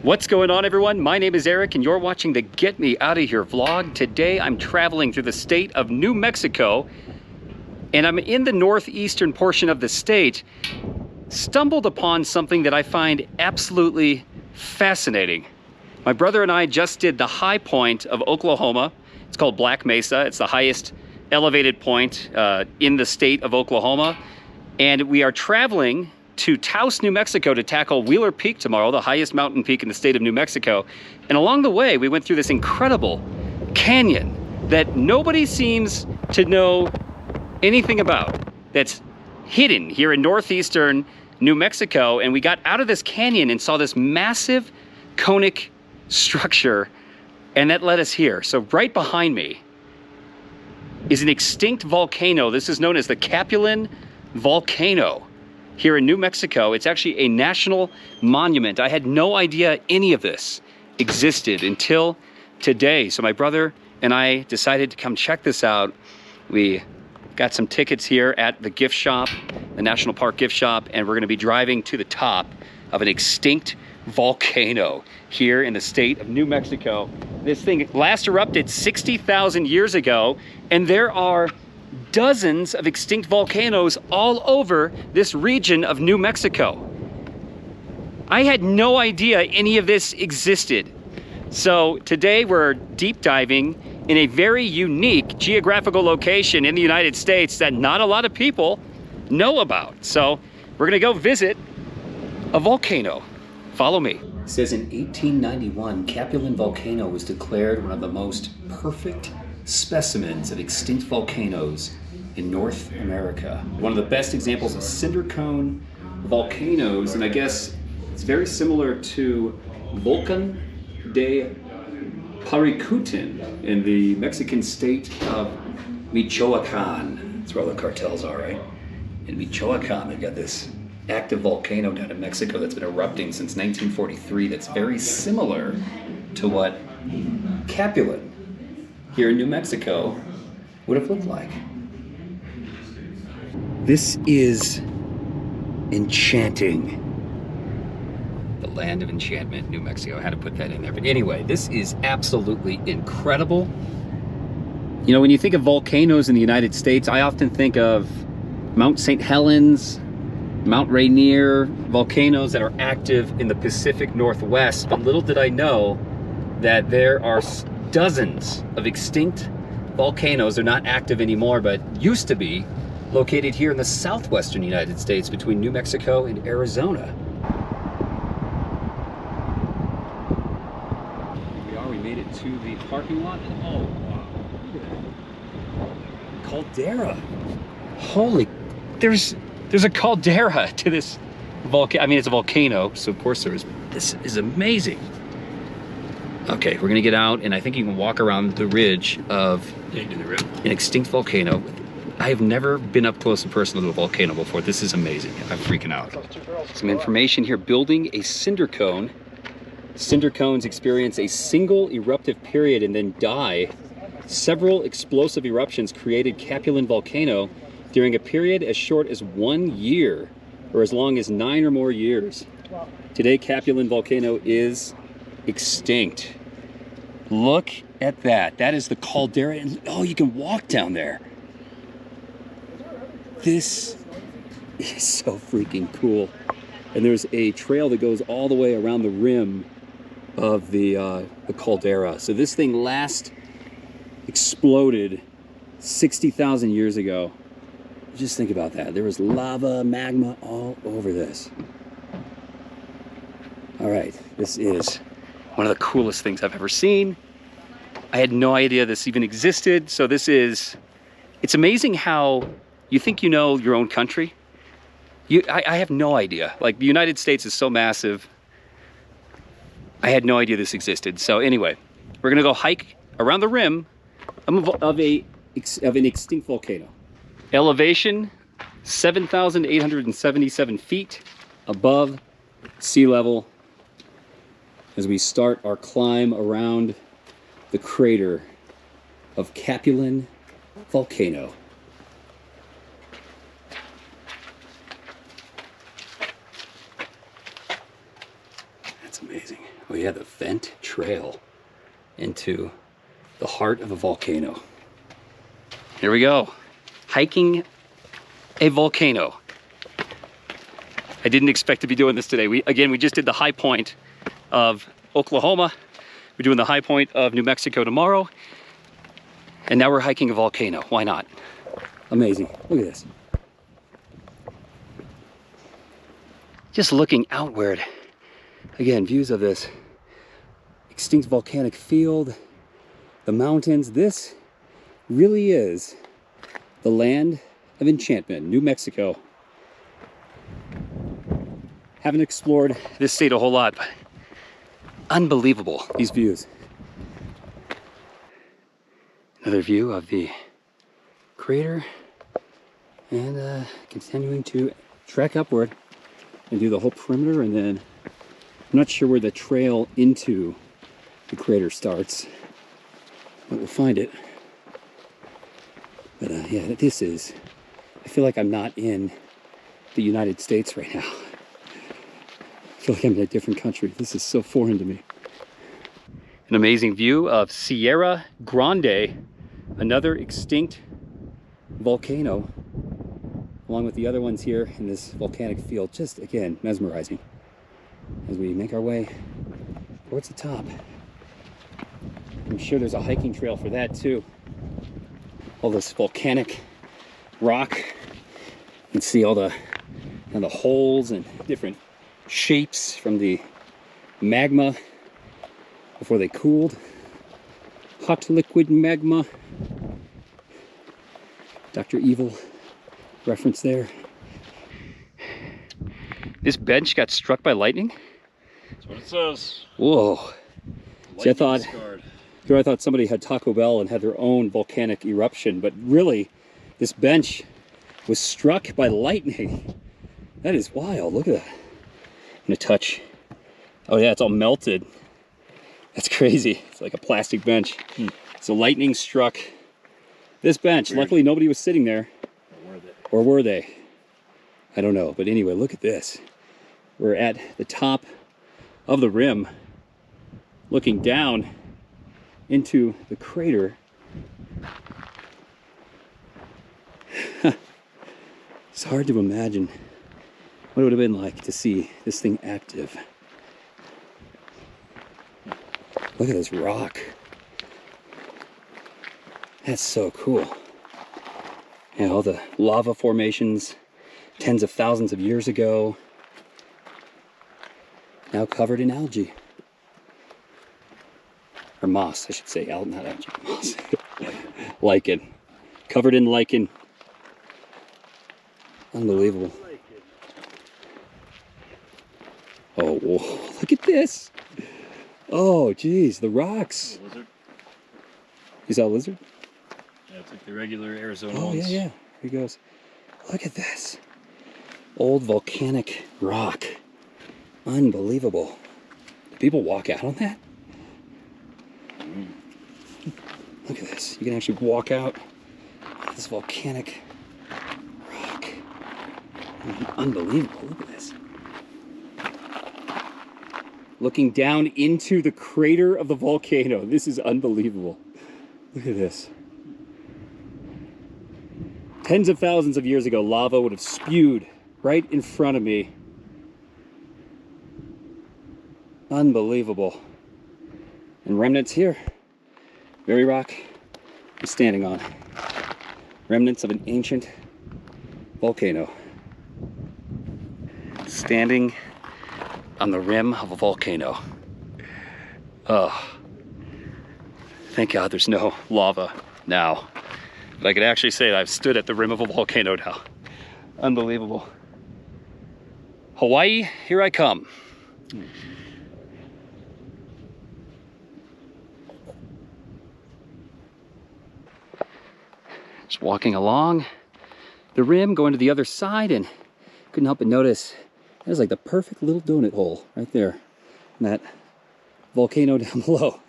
What's going on, everyone? My name is Eric and you're watching the Get Me Out of Here vlog. Today I'm traveling through the state of New Mexico and I'm in the northeastern portion of the state. Stumbled upon something that I find absolutely fascinating. My brother and I just did the high point of Oklahoma. It's called Black Mesa. It's the highest elevated point in the state of Oklahoma. And we are traveling to Taos, New Mexico to tackle Wheeler Peak tomorrow, the highest mountain peak in the state of New Mexico. And along the way, we went through this incredible canyon that nobody seems to know anything about, that's hidden here in northeastern New Mexico. And we got out of this canyon and saw this massive conic structure, and that led us here. So right behind me is an extinct volcano. This is known as the Capulin Volcano here in New Mexico. It's actually a national monument. I had no idea any of this existed until today. So my brother and I decided to come check this out. We got some tickets here at the gift shop, the National Park gift shop, and we're gonna be driving to the top of an extinct volcano here in the state of New Mexico. This thing last erupted 60,000 years ago, and there are dozens of extinct volcanoes all over this region of New Mexico. I had no idea any of this existed. So today we're deep diving in a very unique geographical location in the United States that not a lot of people know about. So we're gonna go visit a volcano. Follow me. It says in 1891, Capulin Volcano was declared one of the most perfect specimens of extinct volcanoes in North America. One of the best examples of cinder cone volcanoes, and I guess it's very similar to Volcan de Paricutin in the Mexican state of Michoacan. That's where all the cartels are, right? In Michoacan, they've got this active volcano down in Mexico that's been erupting since 1943 that's very similar to what Capulin here in New Mexico would have looked like. This is enchanting. The land of enchantment, New Mexico. I had to put that in there. But anyway, this is absolutely incredible. You know, when you think of volcanoes in the United States, I often think of Mount St. Helens, Mount Rainier, volcanoes that are active in the Pacific Northwest. But little did I know that there are dozens of extinct volcanoes. They're not active anymore, but used to be, located here in the southwestern United States between New Mexico and Arizona. Here we are, we made it to the parking lot. Oh, wow, look at that. Caldera. Holy, there's a caldera to this volcano. I mean, it's a volcano, so of course there is. This is amazing. Okay, we're gonna get out, and I think you can walk around the ridge of an extinct volcano. I have never been up close and personal to a volcano before. This is amazing. I'm freaking out. Some information here. Building a cinder cone. Cinder cones experience a single eruptive period and then die. Several explosive eruptions created Capulin Volcano during a period as short as 1 year, or as long as 9 or more years. Today, Capulin Volcano is extinct. Look at that. That is the caldera, and oh, you can walk down there. This is so freaking cool. And there's a trail that goes all the way around the rim of the caldera. So this thing last exploded 60,000 years ago. Just think about that. There was lava, magma all over this. All right, this is one of the coolest things I've ever seen. I had no idea this even existed. So it's amazing how you think you know your own country. I have no idea. Like, the United States is so massive. I had no idea this existed. So anyway, we're gonna go hike around the rim of an extinct volcano. Elevation, 7,877 feet above sea level as we start our climb around the crater of Capulin Volcano. yeah, the vent trail into the heart of a volcano. Here we go, hiking a volcano. I didn't expect to be doing this today. We just did the high point of Oklahoma. We're doing the high point of New Mexico tomorrow. And now we're hiking a volcano. Why not? Amazing. Look at this. Just looking outward. Again, views of this extinct volcanic field, the mountains. This really is the land of enchantment, New Mexico. Haven't explored this state a whole lot, but unbelievable, these views. Another view of the crater, and continuing to trek upward and do the whole perimeter, and then I'm not sure where the trail into the crater starts, but we'll find it. But yeah, this is, I feel like I'm not in the United States right now. I feel like I'm in a different country. This is so foreign to me. An amazing view of Sierra Grande, another extinct volcano, along with the other ones here in this volcanic field. Just, again, mesmerizing as we make our way towards the top. I'm sure there's a hiking trail for that too. All this volcanic rock. You can see all the holes and different shapes from the magma before they cooled. Hot liquid magma. Dr. Evil reference there. This bench got struck by lightning? That's what it says. Whoa. See, I thought somebody had Taco Bell and had their own volcanic eruption, but really, this bench was struck by lightning. That is wild. Look at that. I'm gonna touch. Oh yeah, it's all melted. That's crazy. It's like a plastic bench. So lightning struck this bench. Weird. Luckily nobody was sitting there. Or were they? I don't know. But anyway, look at this. We're at the top of the rim, looking down into the crater. It's hard to imagine what it would have been like to see this thing active. Look at this rock. That's so cool. Yeah, all the lava formations tens of thousands of years ago, now covered in algae. Or moss, I should say. Not algae, moss. Lichen. Covered in lichen. Unbelievable. Oh, whoa, look at this. Oh, geez, the rocks. A lizard. Is that a lizard? Yeah, it's like the regular Arizona ones. ones. Yeah. Here he goes. Look at this. Old volcanic rock. Unbelievable. Do people walk out on that? Look at this. You can actually walk out on this volcanic rock. Unbelievable. Look at this. Looking down into the crater of the volcano. This is unbelievable. Look at this. Tens of thousands of years ago, lava would have spewed right in front of me. Unbelievable. And remnants here. Very rock I'm standing on. Remnants of an ancient volcano. Standing on the rim of a volcano. Oh, thank God there's no lava now. But I could actually say that I've stood at the rim of a volcano now. Unbelievable. Hawaii, here I come. Just walking along the rim, going to the other side, and couldn't help but notice there's like the perfect little donut hole right there in that volcano down below.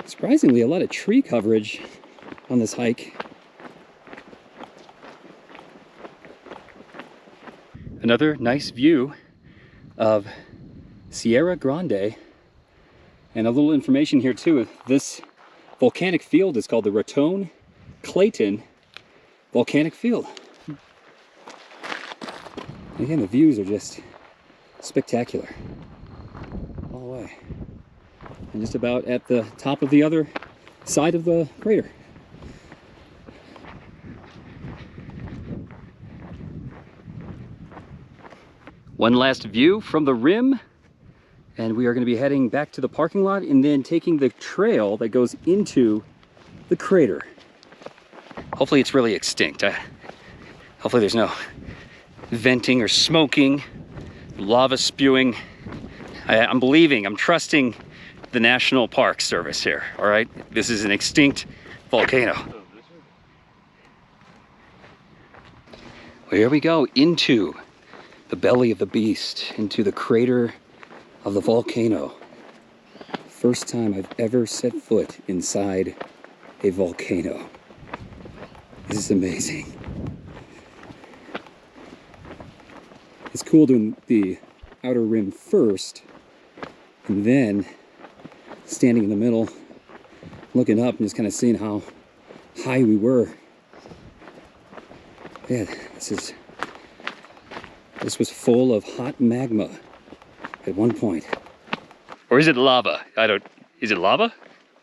Surprisingly, a lot of tree coverage on this hike. Another nice view of Sierra Grande. And a little information here too. This volcanic field is called the Raton-Clayton Volcanic Field. And again, the views are just spectacular all the way. And just about at the top of the other side of the crater. One last view from the rim, and we are going to be heading back to the parking lot and then taking the trail that goes into the crater. Hopefully it's really extinct. Hopefully there's no venting or smoking, lava spewing. I'm believing, I'm trusting the National Park Service here, all right? This is an extinct volcano. Well, here we go into the belly of the beast, into the crater of the volcano. First time I've ever set foot inside a volcano. This is amazing. It's cool doing the outer rim first, and then standing in the middle, looking up and just kind of seeing how high we were. Yeah, this was full of hot magma at one point. Or is it lava? Is it lava?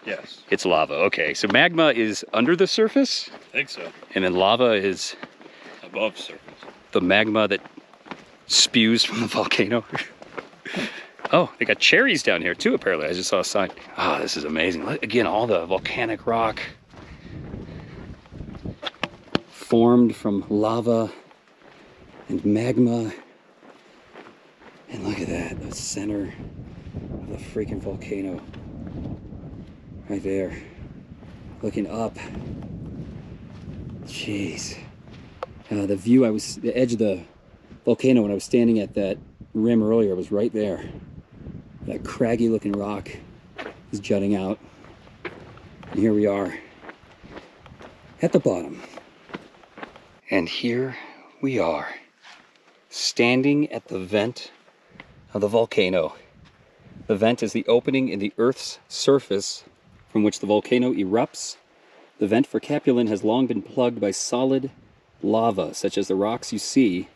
Yes. It's lava, okay. So magma is under the surface? I think so. And then lava is Above surface. the magma that spews from the volcano. Oh, they got cherries down here too, apparently. I just saw a sign. Ah, this is amazing. Look, again, all the volcanic rock formed from lava and magma. And look at that, the center of the freaking volcano. Right there, looking up. Jeez. The view, the edge of the volcano when I was standing at that rim earlier was right there. That craggy looking rock is jutting out. And here we are at the bottom. And here we are, standing at the vent of the volcano. The vent is the opening in the Earth's surface from which the volcano erupts. The vent for Capulin has long been plugged by solid lava, such as the rocks you see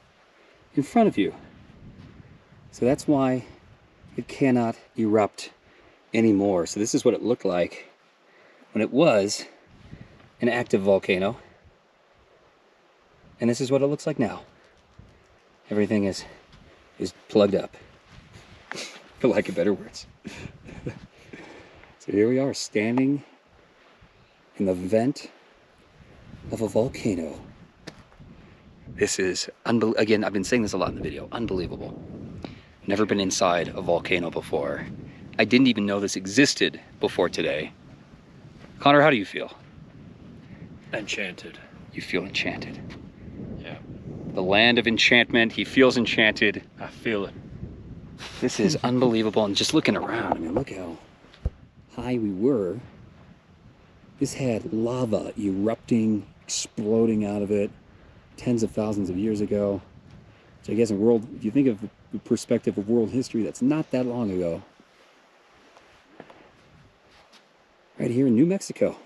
in front of you. So that's why it cannot erupt anymore. So this is what it looked like when it was an active volcano. And this is what it looks like now. Everything is plugged up, for lack of better words. So here we are, standing in the vent of a volcano. This is, again, I've been saying this a lot in the video, unbelievable. Never been inside a volcano before. I didn't even know this existed before today. Connor, how do you feel? Enchanted. You feel enchanted. Yeah. The land of enchantment, he feels enchanted. I feel it. This is unbelievable, and just looking around, I mean, look how high we were. This had lava erupting, exploding out of it tens of thousands of years ago. So I guess if you think of the perspective of world history, that's not that long ago. Right here in New Mexico.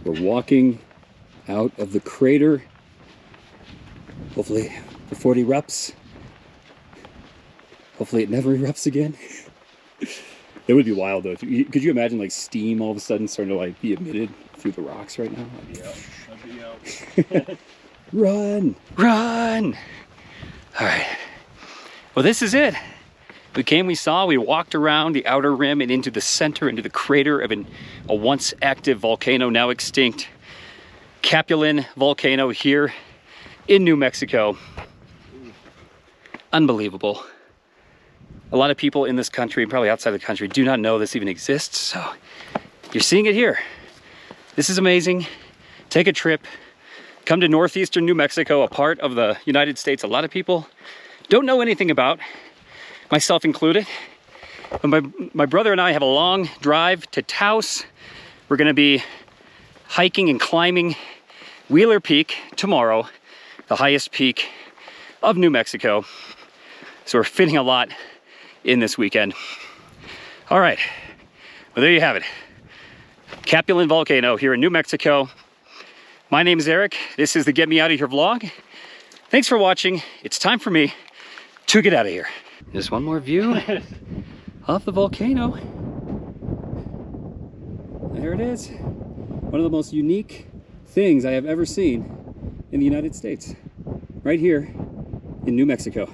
We're walking out of the crater. Hopefully before it erupts. Hopefully it never erupts again. That would be wild though. Could you imagine like steam all of a sudden starting to like be emitted through the rocks right now? I'd be out. Run! Run! All right. Well, this is it. We came, we saw, we walked around the outer rim and into the center, into the crater of a once active volcano, now extinct. Capulin Volcano here in New Mexico. Unbelievable. A lot of people in this country, probably outside the country, do not know this even exists. So you're seeing it here. This is amazing. Take a trip. Come to northeastern New Mexico, a part of the United States a lot of people don't know anything about, myself included. But my brother and I have a long drive to Taos. We're gonna be hiking and climbing Wheeler Peak tomorrow, the highest peak of New Mexico. So we're fitting a lot in this weekend. All right, well, there you have it. Capulin Volcano here in New Mexico. My name is Eric. This is the Get Me Out of Here vlog. Thanks for watching. It's time for me to get out of here. Just one more view of the volcano. There it is. One of the most unique things I have ever seen in the United States. Right here in New Mexico.